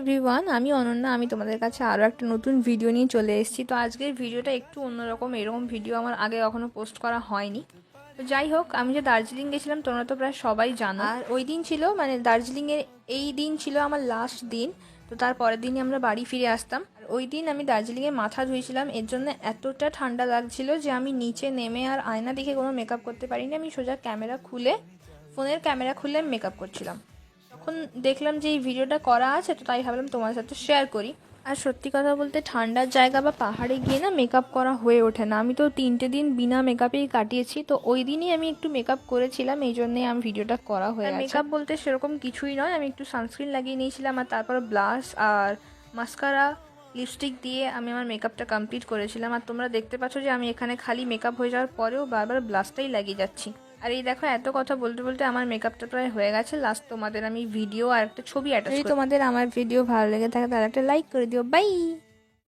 Everyone, আমি অনন্যা। আমি তোমাদের কাছে আরও একটা নতুন ভিডিও নিয়ে চলে এসেছি। তো আজকের ভিডিওটা একটু অন্যরকম, এরকম ভিডিও আমার আগে কখনো পোস্ট করা হয়নি। তো যাই হোক, আমি যে দার্জিলিং গেছিলাম তোমরা তো প্রায় সবাই জানো। আর ওই দিন ছিল মানে দার্জিলিংয়ের এই দিন ছিল আমার লাস্ট দিন। তো তার পরের দিনই আমরা বাড়ি ফিরে আসতাম। আর ওই দিন আমি দার্জিলিংয়ে মাথা ধুয়েছিলাম, এর জন্য এতটা ঠান্ডা লাগছিল যে আমি নিচে নেমে আর আয়না দেখে কোনো মেকআপ করতে পারিনি। আমি সোজা ফোনের ক্যামেরা খুলে মেকআপ করছিলাম। তখন দেখলাম যে এই ভিডিওটা করা আছে, তো তাই ভাবলাম তোমার সাথে শেয়ার করি। আর সত্যি কথা বলতে ঠান্ডার জায়গা বা পাহাড়ে গিয়ে না মেকআপ করা হয়ে ওঠে না। আমি তো 3টে দিন বিনা মেকআপেই কাটিয়েছি। তো ওই দিনই আমি একটু মেকআপ করেছিলাম, এই জন্যই আমি ভিডিওটা করা হয়ে গেছে। মেকআপ বলতে সেরকম কিছুই নয়, আমি একটু সানস্ক্রিন লাগিয়ে নিয়েছিলাম আর তারপর ব্লাশ আর মাস্কারা লিপস্টিক দিয়ে আমি আমার মেকআপটা কমপ্লিট করেছিলাম। আর তোমরা দেখতে পাচ্ছ যে আমি এখানে খালি মেকআপ হয়ে যাওয়ার পরেও বারবার ব্লাশটাই লাগিয়ে যাচ্ছি। আর এই দেখো, এত কথা বলতে বলতে আমার মেকআপটা প্রায় হয়ে গেছে। লাস্ট তোমাদের আমি ভিডিও আর একটা ছবি অ্যাটাচ করি। যদি তোমাদের আমার ভিডিও ভালো লেগে থাকে তাহলে একটা লাইক করে দিও। বাই।